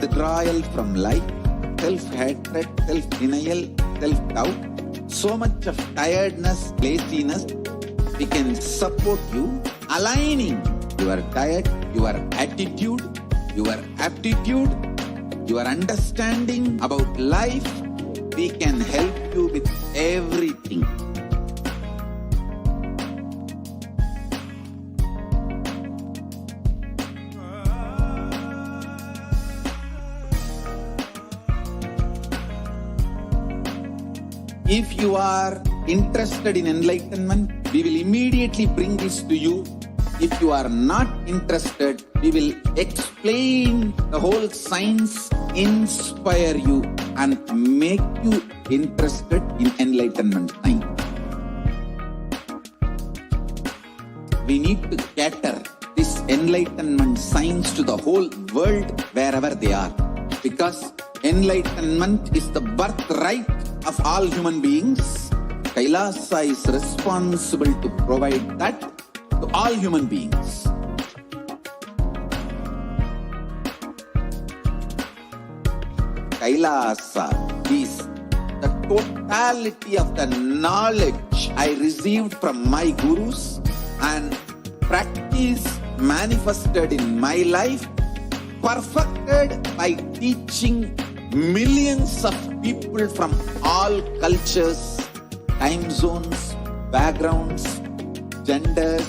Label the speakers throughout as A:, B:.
A: withdrawal from life, self-hatred, self-denial, self-doubt, so much of tiredness, laziness. We can support you, aligning your diet, your attitude, your aptitude, your understanding about life. We can help you with everything. If you are interested in enlightenment, we will immediately bring this to you. If you are not interested, we will explain the whole science, inspire you and make you interested in enlightenment science. We need to cater this enlightenment science to the whole world wherever they are, because enlightenment is the birthright of all human beings. Kailasa is responsible to provide that to all human beings. Kailasa is the totality of the knowledge I received from my gurus and practice manifested in my life, perfected by teaching millions of people from all cultures, time zones, backgrounds, genders,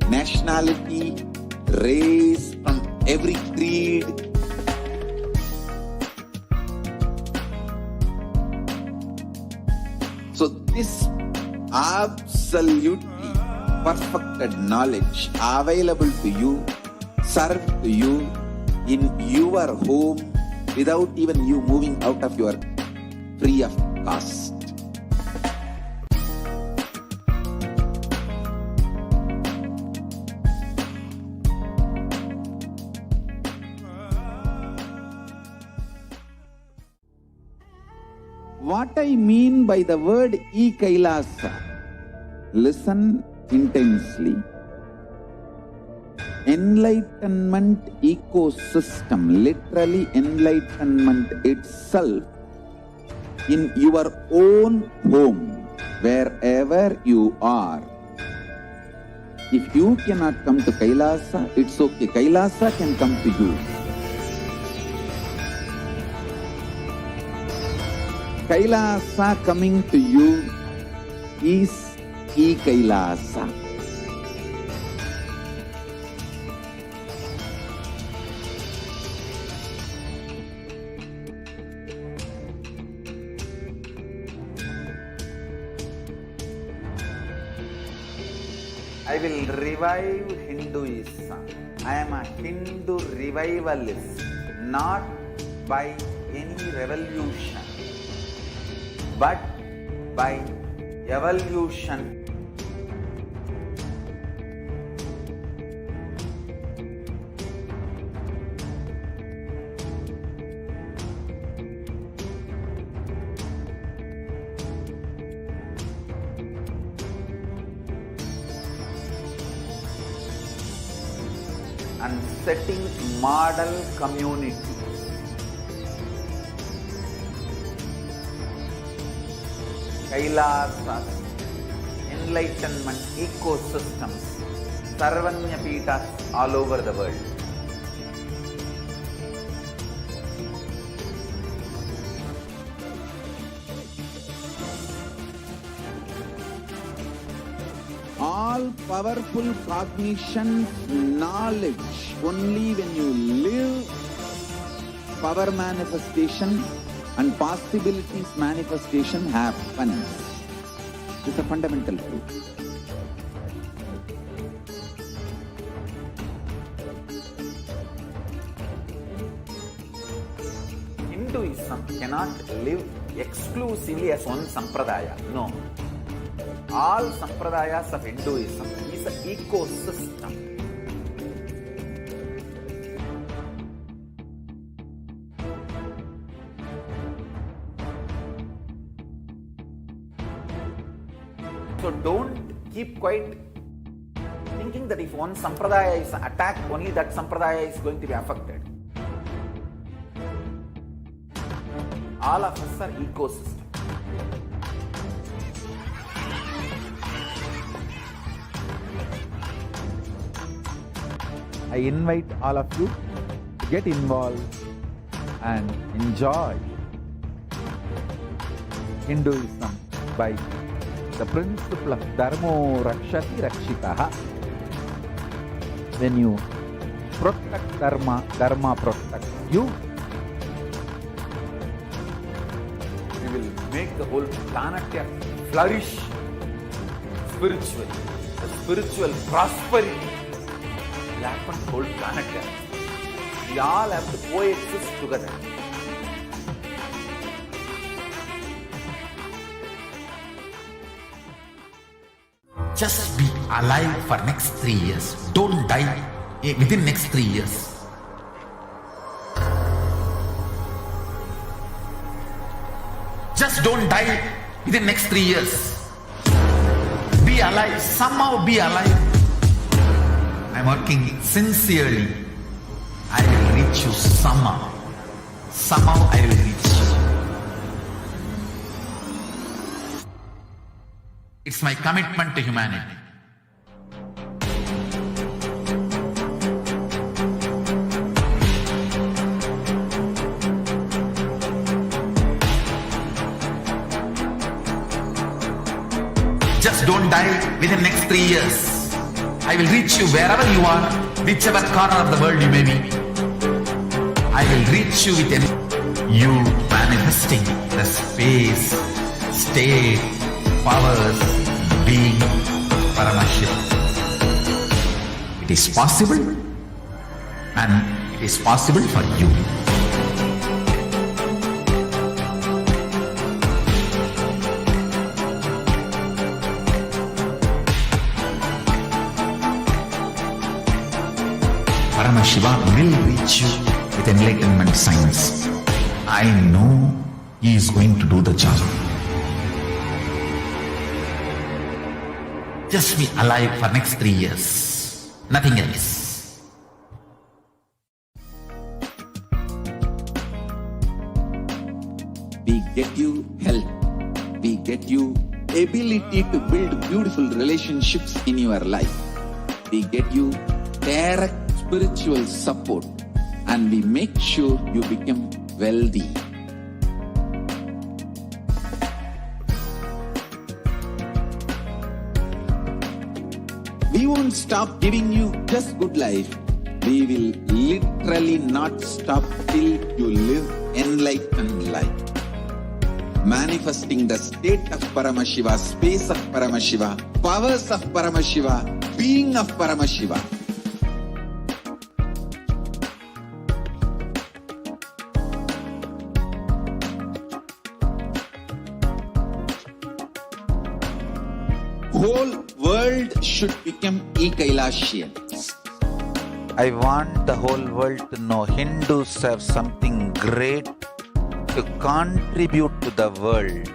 A: nationality, race, from every creed. So this absolutely perfected knowledge available to you, served to you in your home without even you moving out of your free of cost. What I mean by the word e-Kailasa, listen intensely. Enlightenment ecosystem, literally enlightenment itself, in your own home, wherever you are. If you cannot come to Kailasa, it's okay. Kailasa can come to you. Kailasa coming to you is e-Kailasa. I will revive Hinduism. I am a Hindu revivalist, not by any revolution, but by evolution. And setting model community. Kailasas, enlightenment ecosystems, Sarvanya Pitas all over the world. All powerful cognition, knowledge, only when you live power manifestation and possibilities manifestation happens. It's a fundamental truth. Hinduism cannot live exclusively as one sampradaya. No. All sampradayas of Hinduism is an ecosystem. So don't keep quiet thinking that if one sampradaya is attacked, only that sampradaya is going to be affected.
B: All of us are ecosystem.
C: I invite all of you to get involved and enjoy Hinduism by the principle of Dharmo Rakshati Rakshitaha. When you protect Dharma, Dharma protects you.
B: We will make the whole planet flourish spiritually. The spiritual prosperity will happen to the whole planet. We all have to coexist together.
D: Just be alive for next 3 years. Don't die within next 3 years. Just don't die within next 3 years. Be alive. Somehow be alive. I'm working sincerely. I will reach you somehow. Somehow I will reach you. It's my commitment to humanity. Just don't die within next 3 years. I will reach you wherever you are, whichever corner of the world you may be. I will reach you within you manifesting the space, state, powers, being Paramashivoham. It is possible, and it is possible for you. Paramashivoham will reach you with enlightenment science. I know he is going to do the job. Just be alive for next 3 years. Nothing else.
A: We get you health. We get you ability to build beautiful relationships in your life. We get you direct spiritual support, and we make sure you become wealthy. We won't stop giving you just good life. We will literally not stop till you live enlightened life. Manifesting the state of Paramashiva, space of Paramashiva, powers of Paramashiva, being of Paramashiva. Whole world should become Ekailashians.
C: I want the whole world to know Hindus have something great to contribute to the world.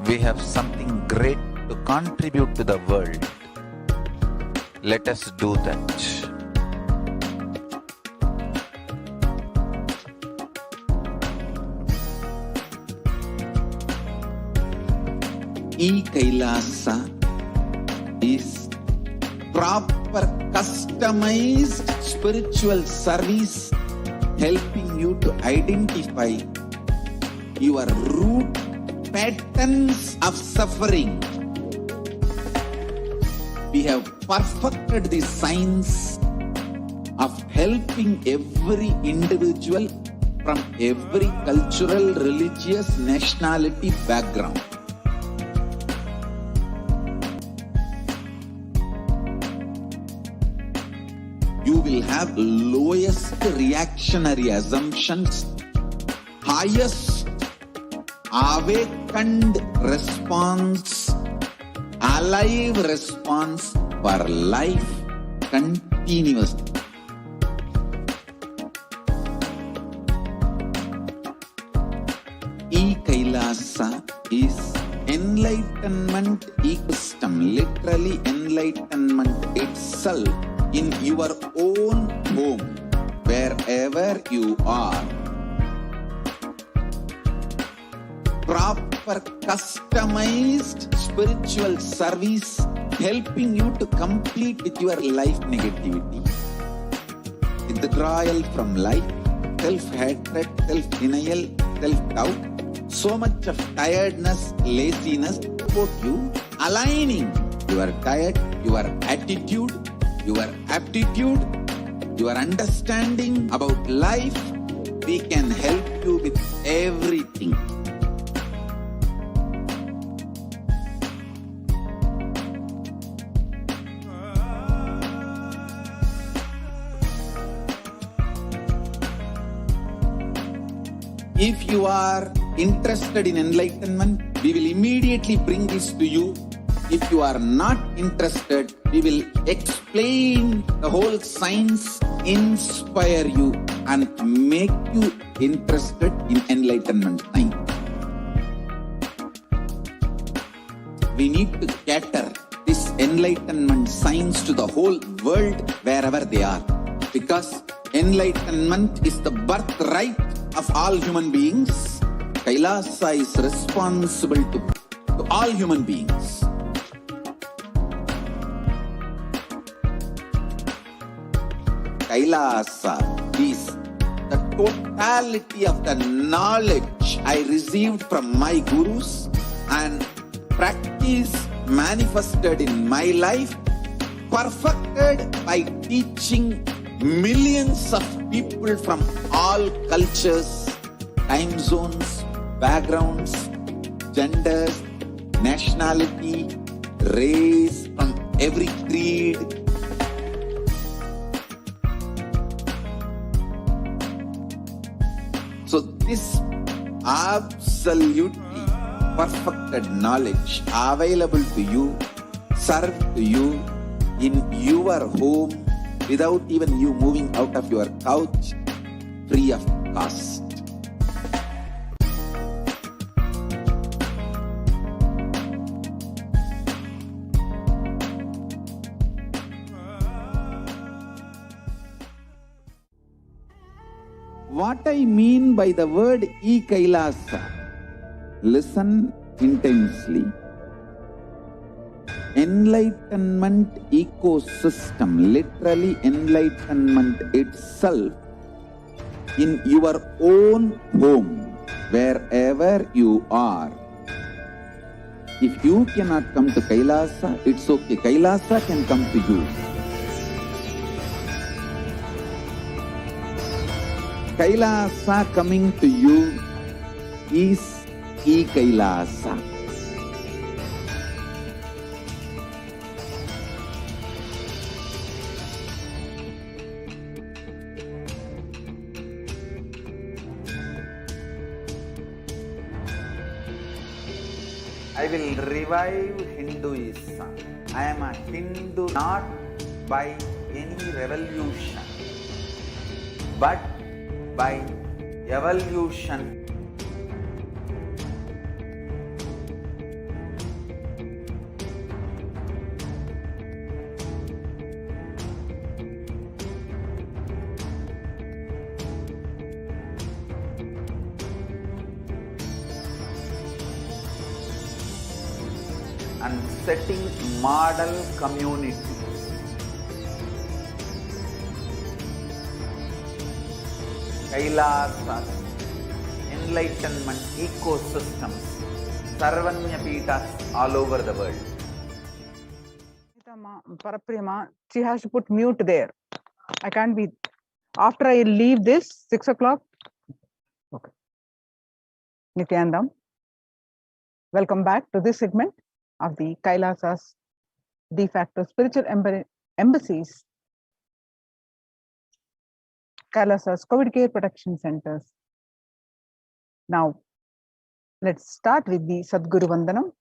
C: We have something great to contribute to the world. Let us do that.
A: E-Kailasa is proper customized spiritual service helping you to identify your root patterns of suffering. We have perfected the science of helping every individual from every cultural, religious, nationality background. You will have lowest reactionary assumptions, highest awakened response, alive response for life continuously. E-Kailasa is enlightenment ecosystem, literally enlightenment itself in your own home, wherever you are. Proper customized spiritual service helping you to complete with your life negativity. Withdrawal from life, self-hatred, self-denial, self-doubt, so much of tiredness, laziness about you, aligning your diet, your attitude, your aptitude, your understanding about life. We can help you with everything. If you are interested in enlightenment, we will immediately bring this to you. If you are not interested, we will explain the whole science, inspire you and make you interested in enlightenment science. We need to cater this enlightenment science to the whole world wherever they are, because enlightenment is the birthright of all human beings. Kailasa is responsible to all human beings. Kailasa is the totality of the knowledge I received from my gurus and practice manifested in my life, perfected by teaching millions of people from all cultures, time zones, backgrounds, genders, nationality, race, from every creed. So this absolutely perfected knowledge available to you, served to you in your home, without even you moving out of your couch, free of cost. What I mean by the word e-Kailasa, listen intensely. Enlightenment ecosystem, literally enlightenment itself in your own home, wherever you are. If you cannot come to Kailasa, it's okay. Kailasa can come to you. Kailasa coming to you is e-Kailasa. I will revive Hinduism. I am a Hindu not by any revolution, but by evolution. And setting model community. Kailasas, enlightenment ecosystems, Sarvanya Peethas all over the world.
E: Paraprema, she has to put mute there. I can't be. After I leave this, 6 o'clock. Okay. Nithyanandam, welcome back to this segment of the Kailasas de facto spiritual embassies, Kailasas COVID care protection centers. Now, let's start with the Sadguru Vandanam.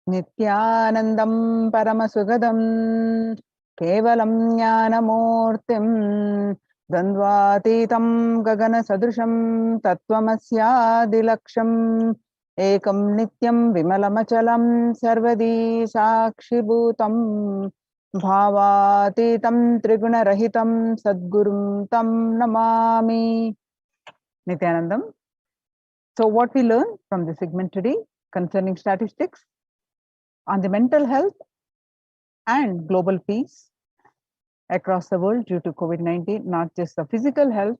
E: Nithyanandam Paramasugadam Kevalam Jnanamurtim Dandvatitam Gagana Sadrusham Tattvamasya Dilaksham ekam nityam vimalamachalam sarvadi sakshibhutam bhavatitam trigunarahitam sadgurum tam namami. Nithyanandam. So what we learn from the segment today concerning statistics on the mental health and global peace across the world due to COVID-19, not just the physical health,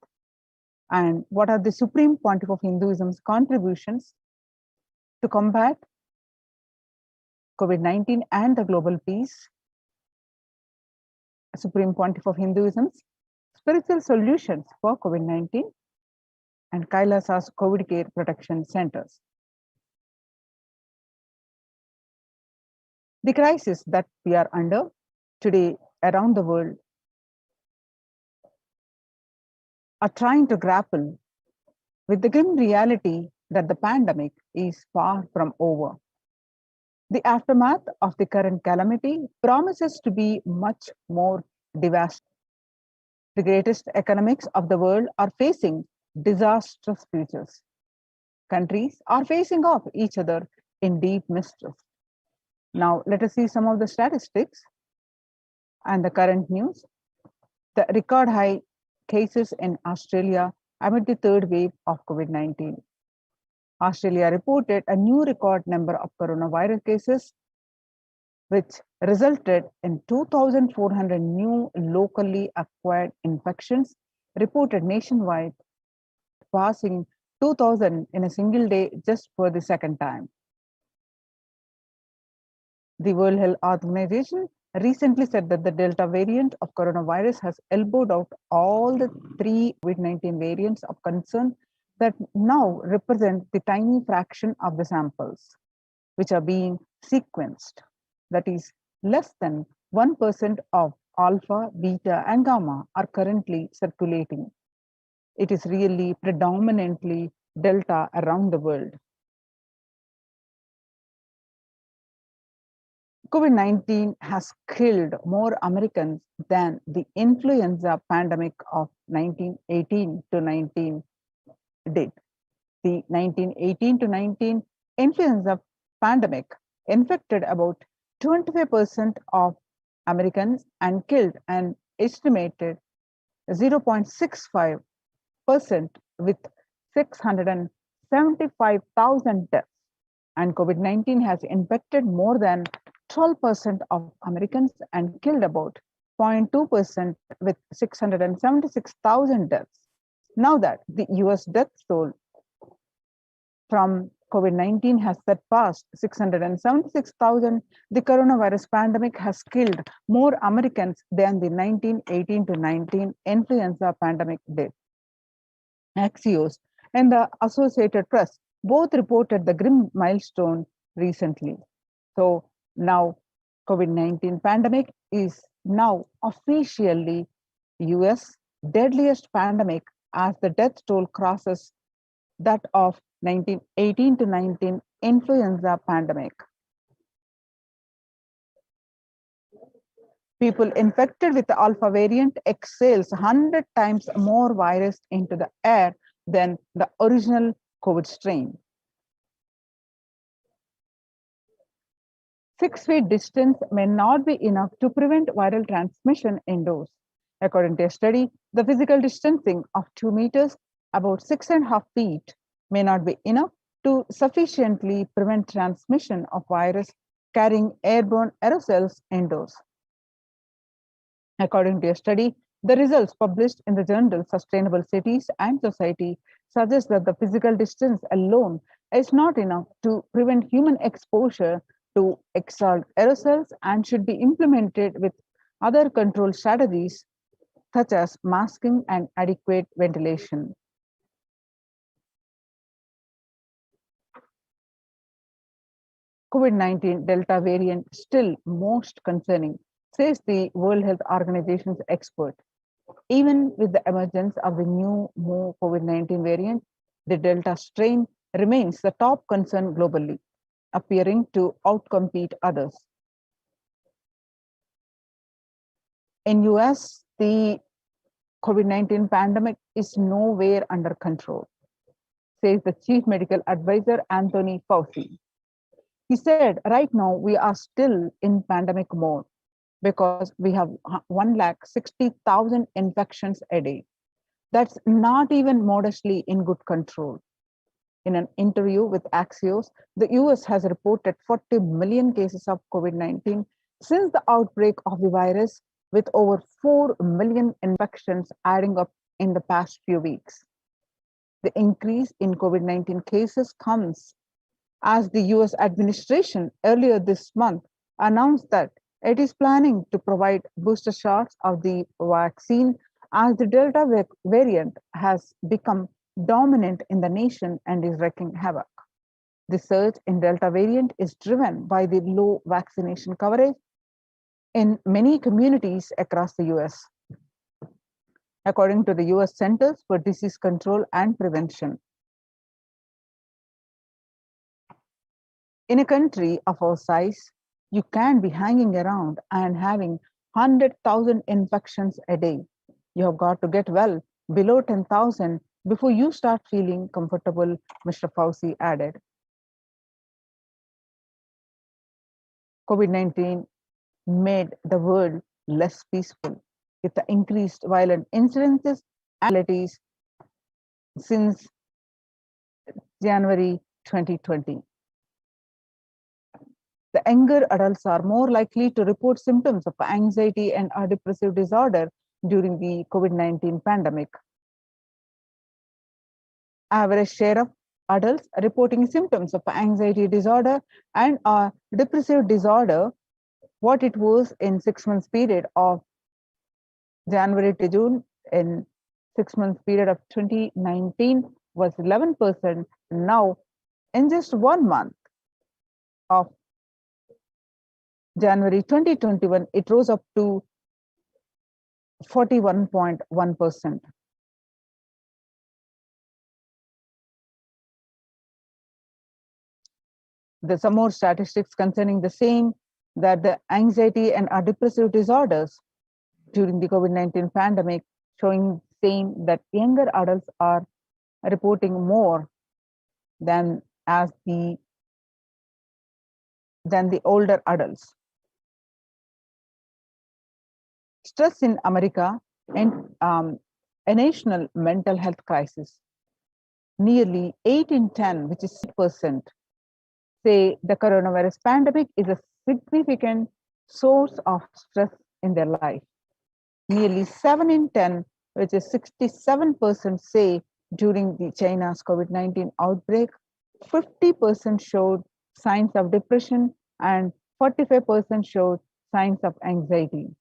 E: and what are the Supreme Pontiff of Hinduism's contributions to combat COVID-19 and the global peace, Supreme Pontiff of Hinduism's spiritual solutions for COVID-19, and Kailasa's COVID care protection centers. The crisis that we are under today around the world are trying to grapple with the grim reality that the pandemic is far from over. The aftermath of the current calamity promises to be much more devastating. The greatest economics of the world are facing disastrous futures. Countries are facing off each other in deep mistrust. Now, let us see some of the statistics and the current news. The record high cases in Australia amid the third wave of COVID-19. Australia reported a new record number of coronavirus cases, which resulted in 2,400 new locally acquired infections reported nationwide, passing 2,000 in a single day just for the second time. The World Health Organization recently said that the Delta variant of coronavirus has elbowed out all the three COVID-19 variants of concern that now represent the tiny fraction of the samples which are being sequenced. That is, less than 1% of alpha, beta, and gamma are currently circulating. It is really predominantly Delta around the world. COVID-19 has killed more Americans than the influenza pandemic of 1918 to 19 did. The 1918 to 19 influenza pandemic infected about 25% of Americans and killed an estimated 0.65% with 675,000 deaths. And COVID-19 has infected more than 12% of Americans and killed about 0.2% with 676,000 deaths. Now that the US death toll from COVID-19 has surpassed 676,000, the coronavirus pandemic has killed more Americans than the 1918 to 19 influenza pandemic did. Axios and the Associated Press both reported the grim milestone recently. So now COVID-19 pandemic is now officially US deadliest pandemic as the death toll crosses that of 1918 to 19 influenza pandemic. People infected with the alpha variant exhales 100 times more virus into the air than the original COVID strain. 6 feet distance may not be enough to prevent viral transmission indoors. According to a study, the physical distancing of 2 meters, about 6.5 feet, may not be enough to sufficiently prevent transmission of virus carrying airborne aerosols indoors. According to a study, the results published in the journal Sustainable Cities and Society suggest that the physical distance alone is not enough to prevent human exposure to exhaled aerosols and should be implemented with other control strategies such as masking and adequate ventilation. COVID-19 Delta variant still most concerning, says the World Health Organization's expert. Even with the emergence of the new more COVID-19 variant, the Delta strain remains the top concern globally, appearing to outcompete others. In US, the COVID-19 pandemic is nowhere under control. says the chief medical advisor, Anthony Fauci. He said, right now we are still in pandemic mode because we have 160,000 infections a day. That's not even modestly in good control. In an interview with Axios, the US has reported 40 million cases of COVID-19 since the outbreak of the virus, with over 4 million infections adding up in the past few weeks. The increase in COVID-19 cases comes as the US administration earlier this month announced that it is planning to provide booster shots of the vaccine as the Delta variant has become dominant in the nation and is wreaking havoc. The surge in Delta variant is driven by the low vaccination coverage in many communities across the US, according to the US Centers for Disease Control and Prevention. In a country of our size, you can be hanging around and having 100,000 infections a day. You have got to get well below 10,000 before you start feeling comfortable, Mr. Fauci added. COVID-19 made the world less peaceful with the increased violent incidences and fatalities since January 2020. The younger adults are more likely to report symptoms of anxiety and a depressive disorder during the COVID-19 pandemic. Average share of adults reporting symptoms of anxiety disorder and a depressive disorder, what it was in 6 months period of January to June in 6 months period of 2019 was 11%. Now, in just 1 month of January 2021, it rose up to 41.1%. There's some more statistics concerning the same, that the anxiety and depressive disorders during the COVID-19 pandemic showing same that younger adults are reporting more than the older adults. Stress in America and a national mental health crisis. Nearly 8 in 10, which is 6%, say the coronavirus pandemic is a significant source of stress in their life. Nearly 7 in 10, which is 67%, say during the China's COVID-19 outbreak, 50% showed signs of depression and 45% showed signs of anxiety.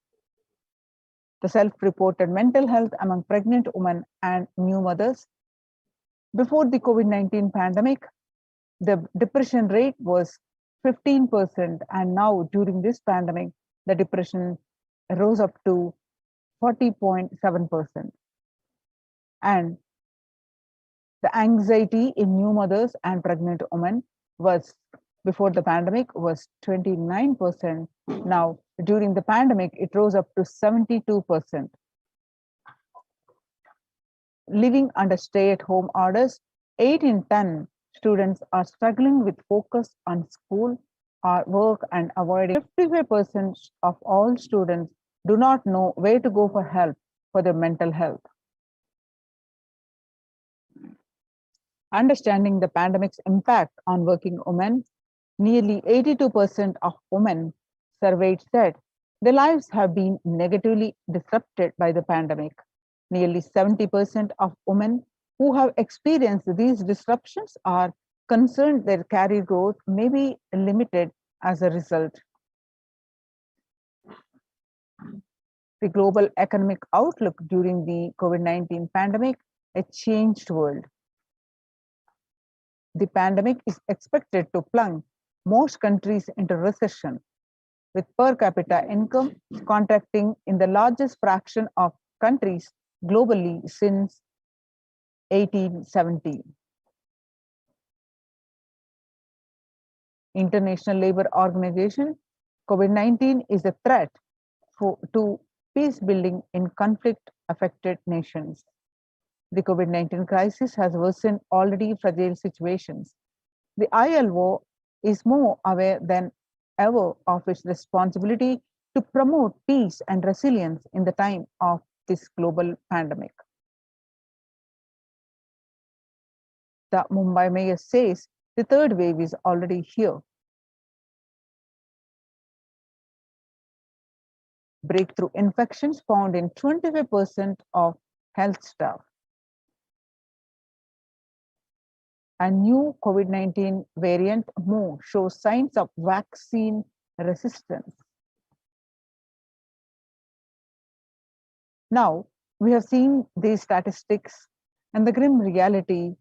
E: The self-reported mental health among pregnant women and new mothers. Before the COVID-19 pandemic, the depression rate was 15%, and now during this pandemic, the depression rose up to 40.7%. And the anxiety in new mothers and pregnant women was, before the pandemic, was 29%. Now, during the pandemic, it rose up to 72%. Living under stay-at-home orders, 8 in 10 students are struggling with focus on school or work and avoiding. 55% of all students do not know where to go for help for their mental health. Understanding the pandemic's impact on working women, nearly 82% of women surveyed said their lives have been negatively disrupted by the pandemic. Nearly 70% of women who have experienced these disruptions are concerned their career growth may be limited as a result. The global economic outlook during the COVID-19 pandemic, a changed world. The pandemic is expected to plunge most countries into recession, with per capita income contracting in the largest fraction of countries globally since 1870. International Labour Organization, COVID-19 is a threat to peace building in conflict-affected nations. The COVID-19 crisis has worsened already fragile situations. The ILO is more aware than ever of its responsibility to promote peace and resilience in the time of this global pandemic. The Mumbai mayor says the third wave is already here. Breakthrough infections found in 25% of health staff. A new COVID-19 variant Mo shows signs of vaccine resistance. Now, we have seen these statistics and the grim reality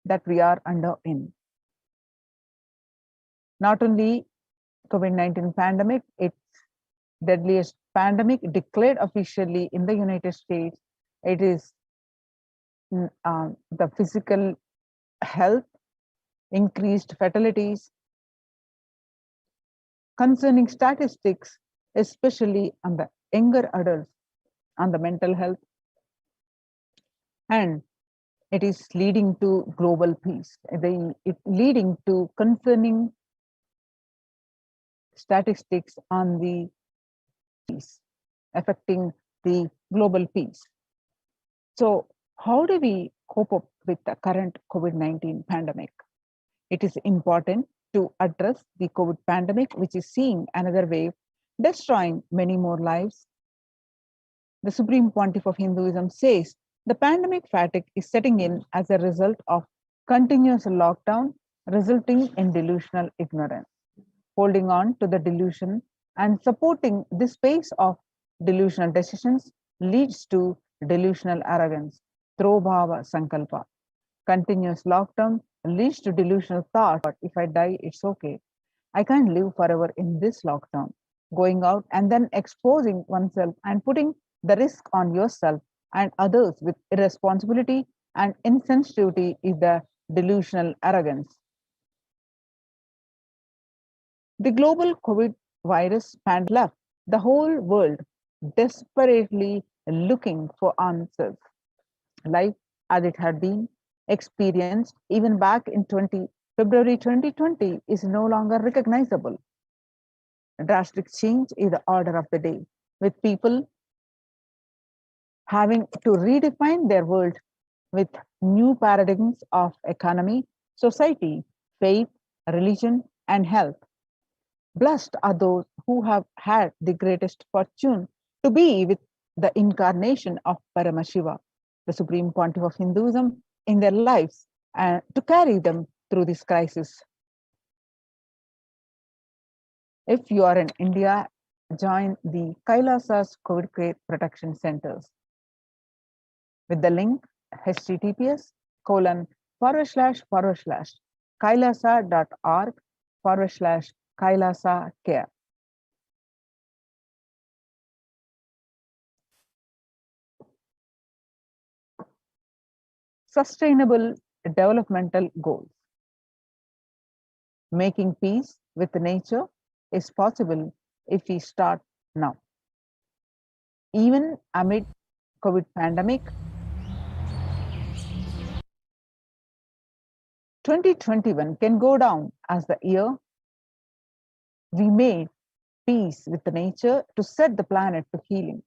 E: that we are under in. Not only COVID-19 pandemic, its deadliest pandemic declared officially in the United States. It is the physical health, increased fatalities, concerning statistics, especially on the younger adults, on the mental health, and it is leading to global peace. It leading to concerning statistics on the peace, affecting the global peace. So how do we cope up with the current COVID-19 pandemic? It is important to address the COVID pandemic, which is seeing another wave, destroying many more lives. The Supreme Pontiff of Hinduism says the pandemic fatigue is setting in as a result of continuous lockdown, resulting in delusional ignorance. Holding on to the delusion and supporting this pace of delusional decisions leads to delusional arrogance, Throbhava Sankalpa. Continuous lockdown leads to delusional thought, if I die, it's okay. I can't live forever in this lockdown. Going out and then exposing oneself and putting the risk on yourself and others with irresponsibility and insensitivity is the delusional arrogance. The global COVID virus pandemic left the whole world desperately looking for answers. Life as it had been experienced even back in February 2020 is no longer recognizable. A drastic change is the order of the day, with people having to redefine their world with new paradigms of economy, society, faith, religion, and health. Blessed are those who have had the greatest fortune to be with the incarnation of Paramashiva, the Supreme Pontiff of Hinduism, in their lives and to carry them through this crisis. If you are in India, join the Kailasa's COVID Care Protection Centers with the link https://kailasa.org/Kailasa Care. Sustainable developmental goals. Making peace with nature is possible if we start now. Even amid COVID pandemic, 2021 can go down as the year we made peace with nature to set the planet to healing.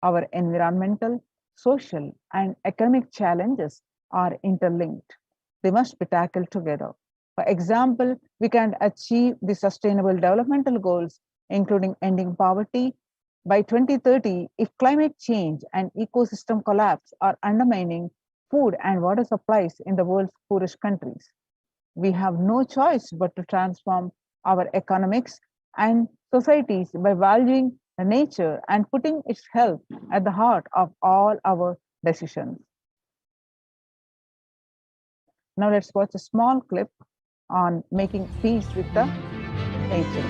E: Our environmental, social, and economic challenges are interlinked. They must be tackled together. For example, we can achieve the sustainable developmental goals, including ending poverty, by 2030 if climate change and ecosystem collapse are undermining food and water supplies in the world's poorest countries. We have no choice but to transform our economics and societies by valuing nature and putting its health at the heart of all our decisions. Now let's watch a small clip on making peace with the nature.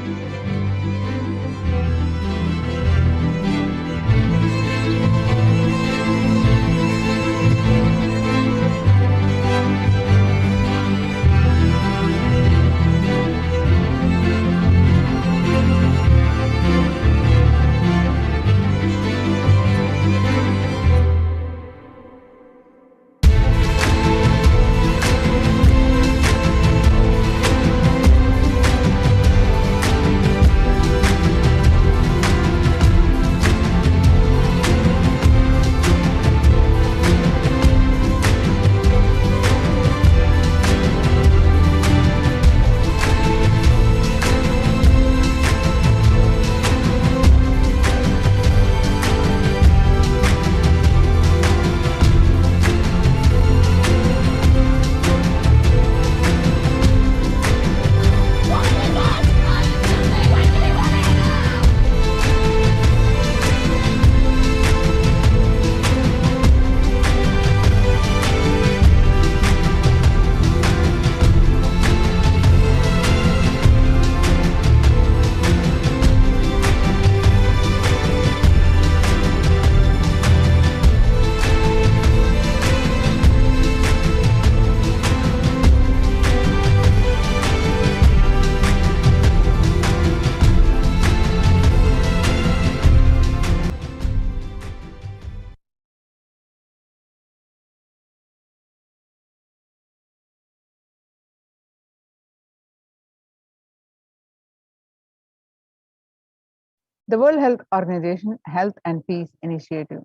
E: The World Health Organization Health and Peace Initiative.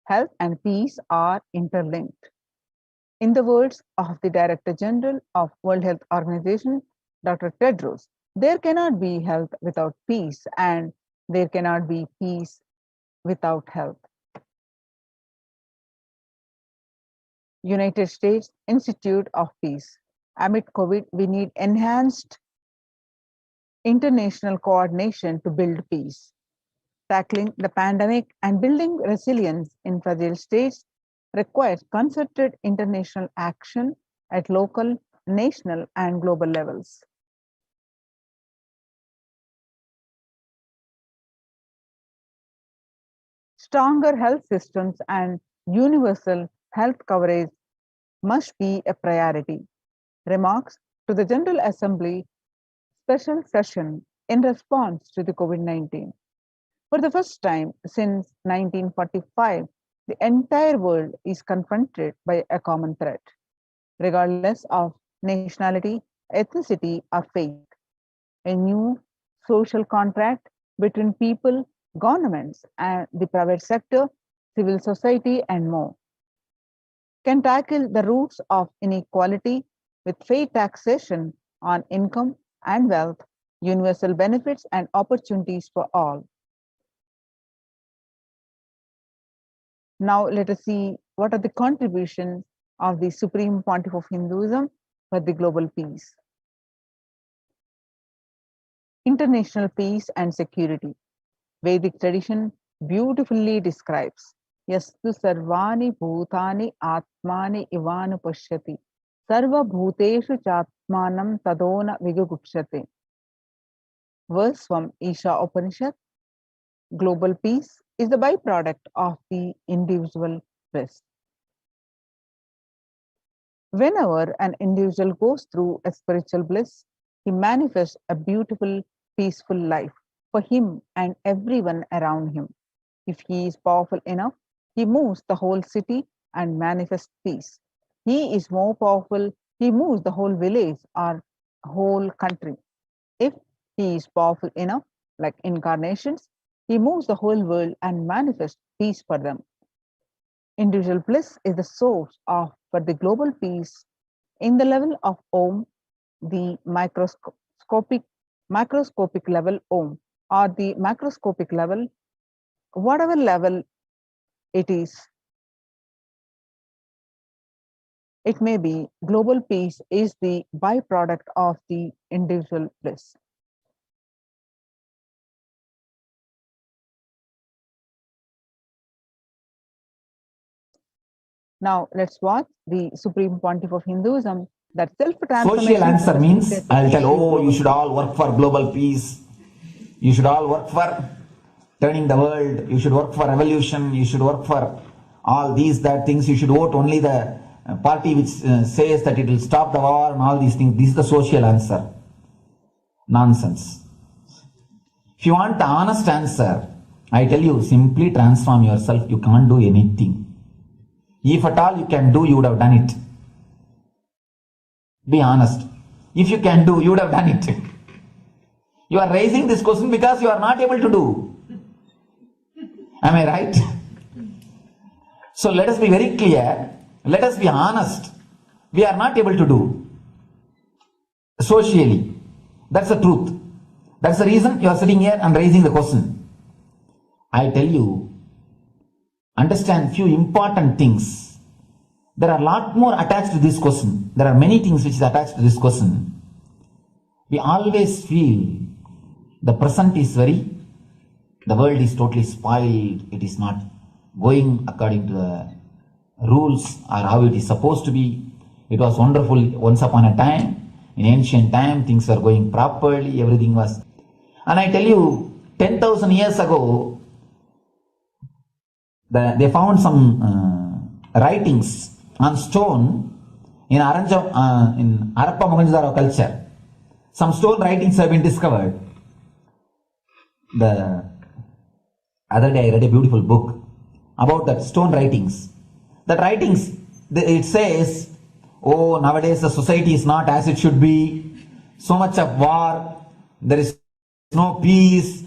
E: Health and peace are interlinked. In the words of the Director General of World Health Organization, Dr. Tedros, there cannot be health without peace, and there cannot be peace without health. United States Institute of Peace. Amid COVID, we need enhanced international coordination to build peace. Tackling the pandemic and building resilience in fragile states requires concerted international action at local, national, and global levels. Stronger health systems and universal health coverage must be a priority. Remarks to the General Assembly special session in response to the COVID-19. For the first time since 1945, the entire world is confronted by a common threat, regardless of nationality, ethnicity, or faith. A new social contract between people, governments, and the private sector, civil society, and more can tackle the roots of inequality with fair taxation on income and wealth, universal benefits, and opportunities for all. Now let us see what are the contributions of the Supreme Pontiff of Hinduism for the global peace. International peace and security. Vedic tradition beautifully describes Yastu sarvani bhutani atmani ivanu pashyati sarva bhuteshu chatmanam tadona vigugukshate. Verse from Isha Upanishad. Global peace is the byproduct of the individual bliss. Whenever an individual goes through a spiritual bliss, he manifests a beautiful, peaceful life for him and everyone around him. If he is powerful enough, he moves the whole city and manifests peace. He is more powerful, he moves the whole village or whole country. If he is powerful enough, like incarnations, he moves the whole world and manifests peace for them. Individual bliss is the source of for the global peace in the level of Om, the macroscopic level Om, or the macroscopic level, whatever level it is. It may be global peace is the byproduct of the individual bliss. Now let's watch the Supreme Pontiff of Hinduism, that self-transformation.
D: Social answer means I'll tell, oh, you should all work for global peace. You should all work for turning the world. You should work for revolution. You should work for all these, that things. You should vote only the party which says that it will stop the war and all these things. This is the social answer. Nonsense. If you want the honest answer, I tell you, simply transform yourself. You can't do anything. If at all you can do, you would have done it. Be honest. If you can do, you would have done it. You are raising this question because you are not able to do. Am I right? So let us be very clear. Let us be honest. We are not able to do. Socially. That's the truth. That's the reason you are sitting here and raising the question. I tell you, understand few important things. There are a lot more attached to this question. There are many things which is attached to this question. We always feel the present is the world is totally spoiled. It is not going according to the rules or how it is supposed to be. It was wonderful once upon a time. In ancient time, things were going properly. Everything was. And I tell you, 10,000 years ago, they found some writings on stone in Harappa Mohenjo-daro culture. Some stone writings have been discovered. The other day I read a beautiful book about that stone writings. That writings, it says, oh, nowadays the society is not as it should be. So much of war, there is no peace.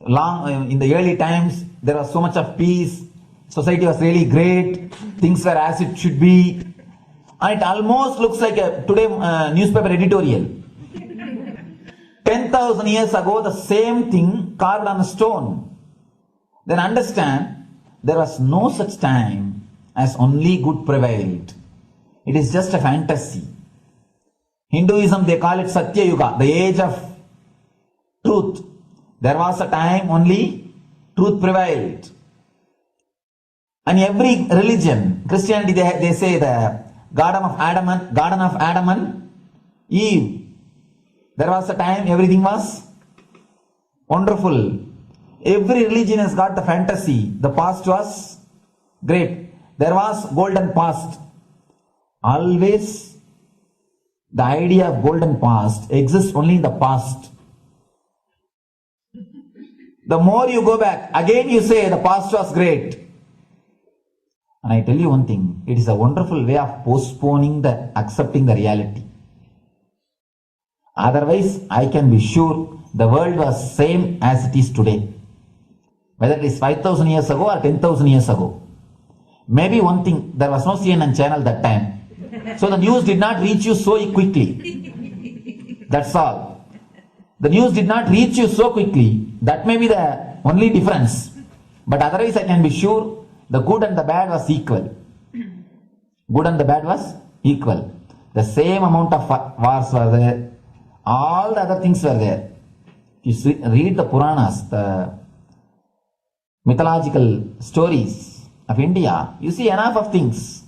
C: in the early times, there was so much of peace. Society was really great. Things were as it should be. And it almost looks like a today newspaper editorial. 10,000 years ago, the same thing carved on a stone. Then understand, there was no such time as only good prevailed. It is just a fantasy. Hinduism, they call it Satya Yuga, the age of truth. There was a time only truth prevailed. And every religion, Christianity, they say the Garden of Adam and Eve. There was a time everything was wonderful. Every religion has got the fantasy. The past was great. There was golden past. Always the idea of golden past exists only in the past. The more you go back, again you say the past was great. And I tell you one thing, it is a wonderful way of postponing the accepting the reality. Otherwise, I can be sure the world was same as it is today. Whether it is 5,000 years ago or 10,000 years ago. Maybe one thing, there was no CNN channel that time. So the news did not reach you so quickly. That's all. The news did not reach you so quickly. That may be the only difference. But otherwise, I can be sure the good and the bad was equal. Good and the bad was equal. The same amount of wars were there. All the other things were there. If you read the Puranas, the mythological stories of India, you see enough of things.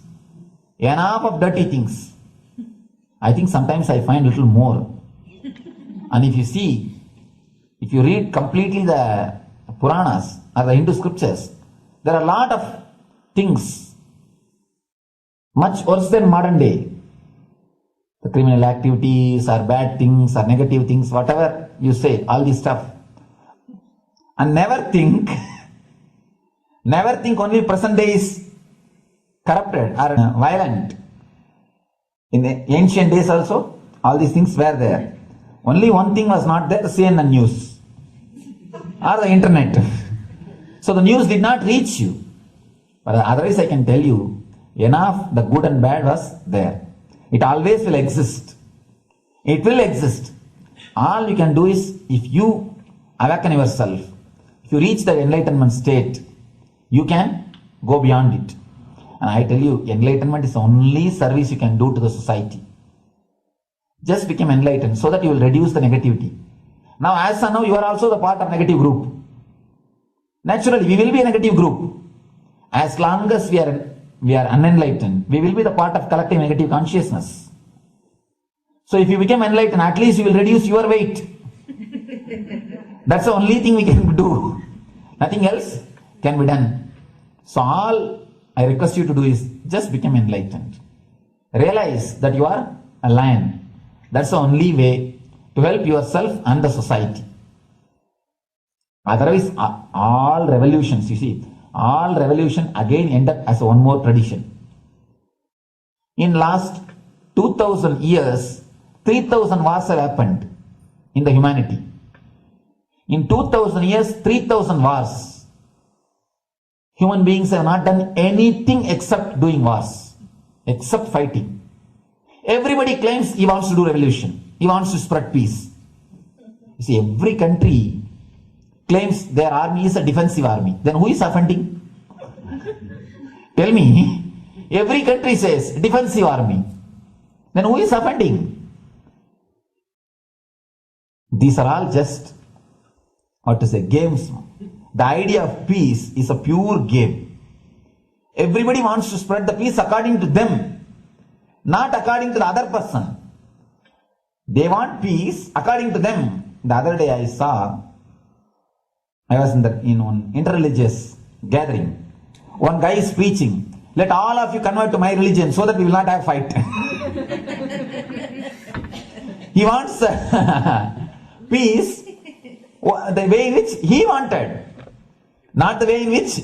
C: Enough of dirty things. I think sometimes I find little more. And if you read completely the Puranas or the Hindu scriptures, there are a lot of things much worse than modern day. The criminal activities or bad things or negative things, whatever you say, all this stuff. And never think only present day is corrupted or violent. In the ancient days also, all these things were there. Only one thing was not there, the CNN news or the internet. So the news did not reach you. But otherwise I can tell you, enough the good and bad was there. It always will exist. It will exist. All you can do is, if you awaken yourself, if you reach the enlightenment state, you can go beyond it. And I tell you, enlightenment is the only service you can do to the society. Just become enlightened so that you will reduce the negativity. Now, as of now, you are also the part of negative group. Naturally, we will be a negative group. As long as we are unenlightened, we will be the part of collective negative consciousness. So if you become enlightened, at least you will reduce your weight. That's the only thing we can do. Nothing else can be done. So all I request you to do is just become enlightened. Realize that you are a lion. That's the only way to help yourself and the society. Otherwise, all revolutions, you see, all revolution again end up as one more tradition. In last 2000 years, 3000 wars have happened in the humanity. In 2000 years, 3000 wars. Human beings have not done anything except doing wars, except fighting. Everybody claims he wants to do revolution. He wants to spread peace. You see, every country claims their army is a defensive army. Then who is offending? Tell me. Every country says defensive army. Then who is offending? These are all just, games. The idea of peace is a pure game. Everybody wants to spread the peace according to them, not according to the other person. They want peace according to them. The other day I was in one interreligious gathering. One guy is preaching, let all of you convert to my religion so that we will not have fight. He wants peace the way in which he wanted, not the way in which.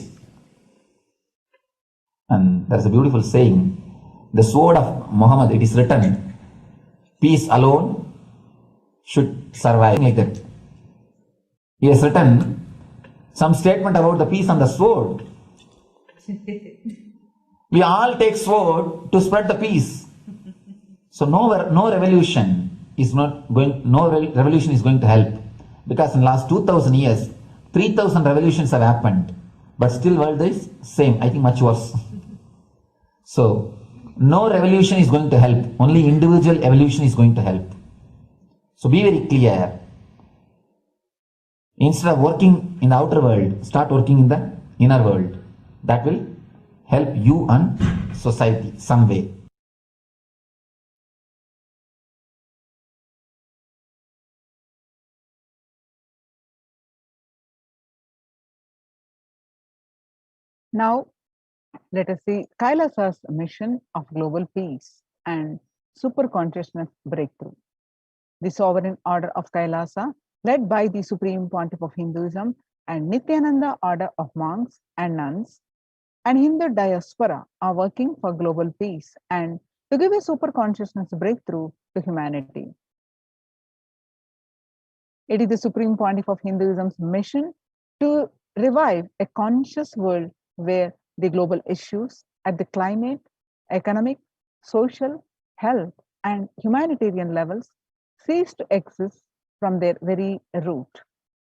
C: And there is a beautiful saying, the sword of Muhammad, it is written, peace alone should survive, like that. He has written, Some statement about the peace on the sword. We all take sword to spread the peace. So no revolution is going to help, because in last 2000 years, 3000 revolutions have happened, but still world is same. I think much worse. So no revolution is going to help. Only individual evolution is going to help. So be very clear. Instead of working in the outer world, start working in the inner world. That will help you and society some way.
E: Now, let us see Kailasa's mission of global peace and super consciousness breakthrough. The sovereign order of Kailasa, led by the Supreme Pontiff of Hinduism and Nithyananda order of monks and nuns, and Hindu diaspora are working for global peace and to give a super consciousness breakthrough to humanity. It is the Supreme Pontiff of Hinduism's mission to revive a conscious world where the global issues at the climate, economic, social, health, and humanitarian levels cease to exist from their very root,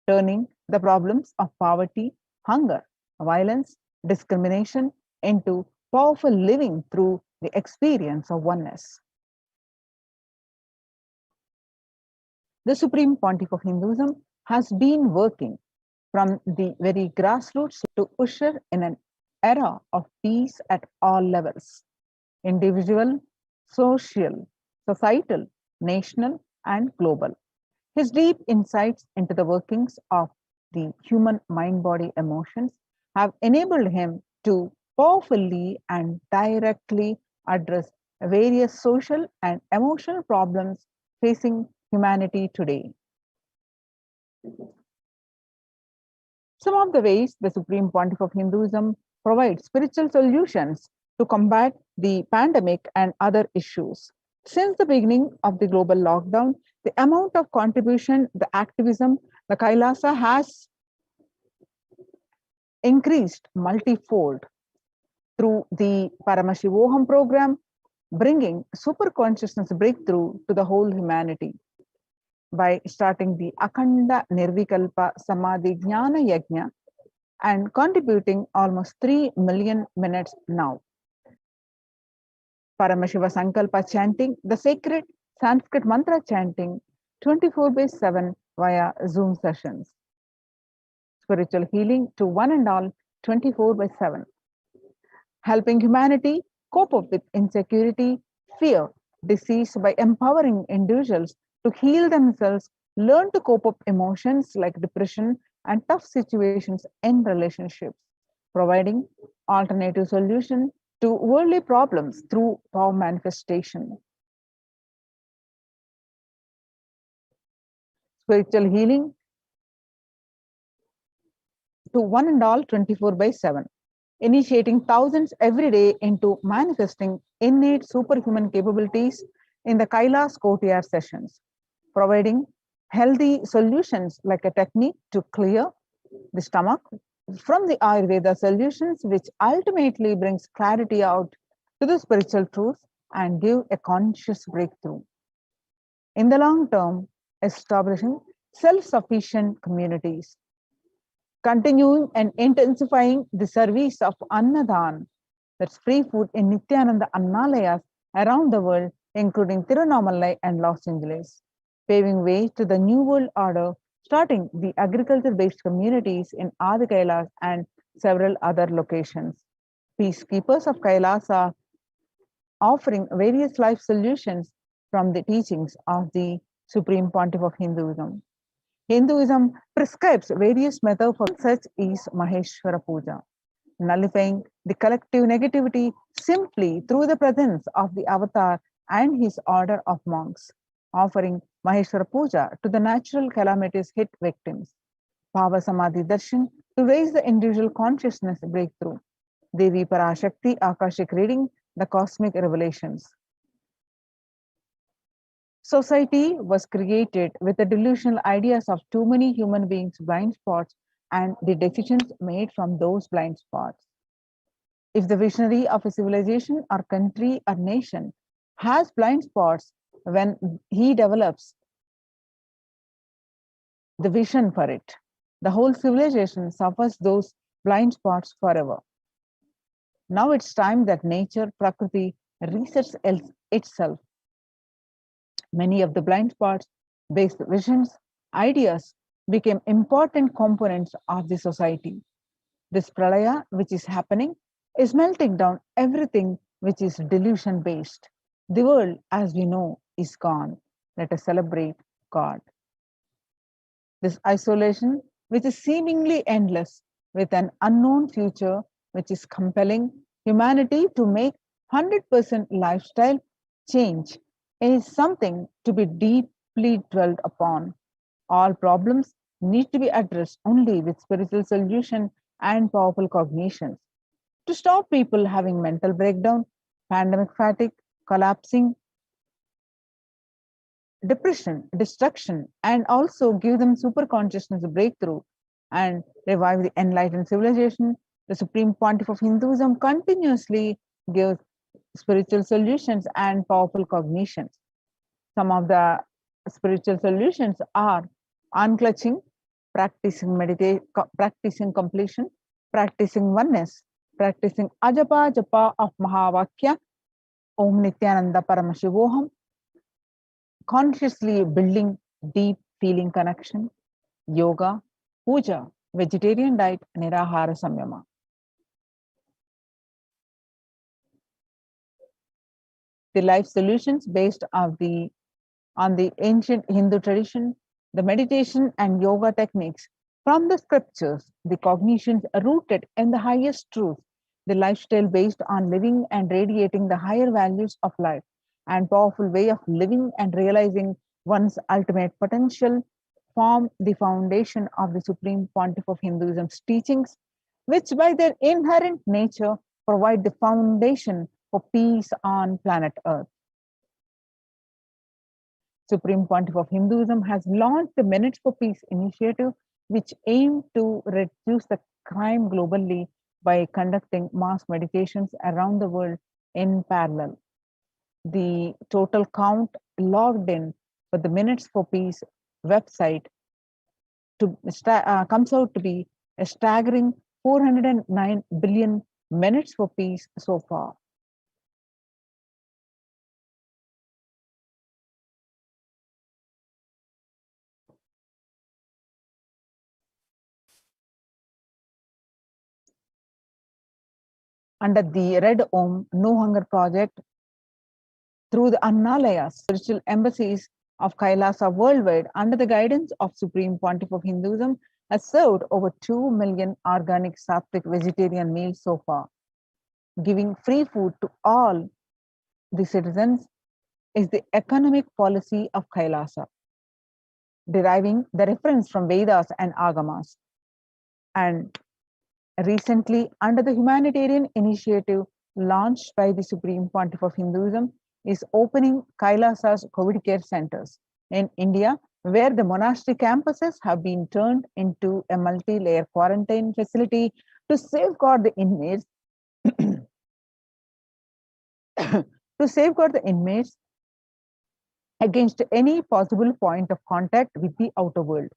E: turning the problems of poverty, hunger, violence, discrimination into powerful living through the experience of oneness. The Supreme Pontiff of Hinduism has been working from the very grassroots to usher in an era of peace at all levels: individual, social, societal, national, and global. His deep insights into the workings of the human mind, body, emotions have enabled him to powerfully and directly address various social and emotional problems facing humanity today. Some of the ways the Supreme Pontiff of Hinduism provides spiritual solutions to combat the pandemic and other issues. Since the beginning of the global lockdown, the amount of contribution, the activism, the Kailasa has increased multifold through the Paramashivoham program, bringing super consciousness breakthrough to the whole humanity. By starting the Akhanda Nirvikalpa Samadhi Jnana Yajna and contributing almost 3 million minutes now. Paramashiva Sankalpa chanting, the sacred Sanskrit mantra chanting 24/7 via Zoom sessions. Spiritual healing to one and all 24/7. Helping humanity cope up with insecurity, fear, disease by empowering individuals to heal themselves, learn to cope up emotions like depression and tough situations in relationships, providing alternative solution to worldly problems through power manifestation. Spiritual healing to one and all 24/7, initiating thousands every day into manifesting innate superhuman capabilities in the Kailas Courtyard sessions, providing healthy solutions like a technique to clear the stomach from the Ayurveda solutions, which ultimately brings clarity out to the spiritual truths and give a conscious breakthrough. In the long term, establishing self-sufficient communities, continuing and intensifying the service of Annadan, that's free food in Nithyananda Annalayas around the world, including Tirunamalai and Los Angeles, paving way to the New World Order, starting the agriculture-based communities in Adi Kailas and several other locations. Peacekeepers of Kailasa offering various life solutions from the teachings of the Supreme Pontiff of Hinduism. Hinduism prescribes various methods for such is Maheshwara Puja, nullifying the collective negativity simply through the presence of the avatar and his order of monks, offering Maheshwara Puja to the natural calamities hit victims, Bhava Samadhi Darshan to raise the individual consciousness breakthrough, Devi Parashakti Akashic reading the cosmic revelations. Society was created with the delusional ideas of too many human beings' blind spots and the decisions made from those blind spots. If the visionary of a civilization or country or nation has blind spots when he develops the vision for it, the whole civilization suffers those blind spots forever. Now it's time that nature, Prakriti, resets itself. Many of the blind spots based visions, ideas became important components of the society. This pralaya, which is happening, is melting down everything which is delusion based. The world, as we know, is gone. Let us celebrate God. This isolation, which is seemingly endless, with an unknown future, which is compelling humanity to make 100% lifestyle change, is something to be deeply dwelt upon. All problems need to be addressed only with spiritual solution and powerful cognitions. To stop people having mental breakdown, pandemic fatigue, collapsing, depression, destruction, and also give them super consciousness breakthrough and revive the enlightened civilization, the Supreme Pontiff of Hinduism continuously gives spiritual solutions and powerful cognitions. Some of the spiritual solutions are unclutching, practicing meditation, practicing completion, practicing oneness, practicing ajapa japa of Mahavakya, Om Nithyananda Paramashivoham, consciously building deep feeling connection, yoga, puja, vegetarian diet, nirahara samyama. The life solutions based on the ancient Hindu tradition, the meditation and yoga techniques from the scriptures, the cognitions rooted in the highest truth, the lifestyle based on living and radiating the higher values of life, and powerful way of living and realizing one's ultimate potential form the foundation of the Supreme Pontiff of Hinduism's teachings, which by their inherent nature provide the foundation for peace on planet Earth. Supreme Pontiff of Hinduism has launched the Minutes for Peace initiative, which aims to reduce the crime globally by conducting mass meditations around the world in parallel. The total count logged in for the Minutes for Peace website comes out to be a staggering 409 billion minutes for peace so far. Under the Red Om No Hunger Project, through the Annalayas, spiritual embassies of Kailasa worldwide, under the guidance of Supreme Pontiff of Hinduism, has served over 2 million organic sattvic vegetarian meals so far. Giving free food to all the citizens is the economic policy of Kailasa, deriving the reference from Vedas and Agamas. And recently, under the humanitarian initiative launched by the Supreme Pontiff of Hinduism, is opening Kailasa's COVID care centers in India, where the monastery campuses have been turned into a multi-layer quarantine facility to safeguard the inmates against any possible point of contact with the outer world.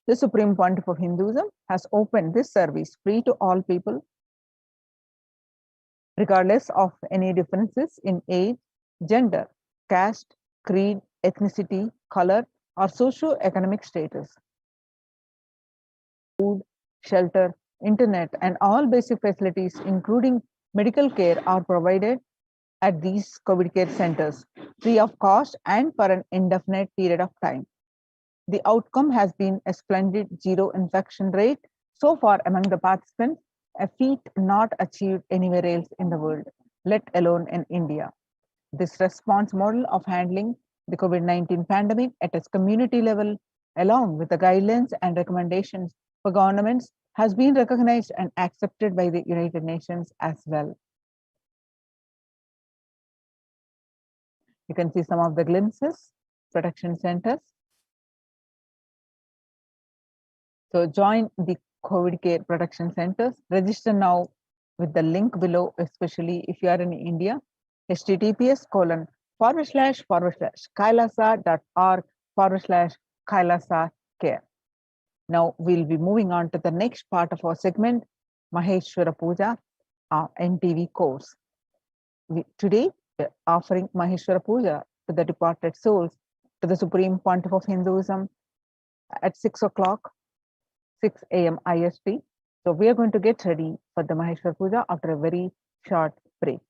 E: The Supreme Pontiff of Hinduism has opened this service free to all people, regardless of any differences in age, gender, caste, creed, ethnicity, color, or socio-economic status. Food, shelter, internet, and all basic facilities, including medical care, are provided at these COVID care centers, free of cost and for an indefinite period of time. The outcome has been a splendid zero infection rate so far among the participants, a feat not achieved anywhere else in the world, let alone in India. This response model of handling the COVID-19 pandemic at its community level, along with the guidelines and recommendations for governments has been recognized and accepted by the United Nations as well. You can see some of the glimpses, protection centers. So join the COVID care protection centers. Register now with the link below, especially if you are in India. https://kailasa.org/kailasa care. Now we'll be moving on to the next part of our segment, Maheshwara Puja, our NTV course. Today, we're offering Maheshwara Puja to the departed souls, to the Supreme Pontiff of Hinduism at 6 o'clock, 6 a.m. IST. So we are going to get ready for the Maheshwara Puja after a very short break.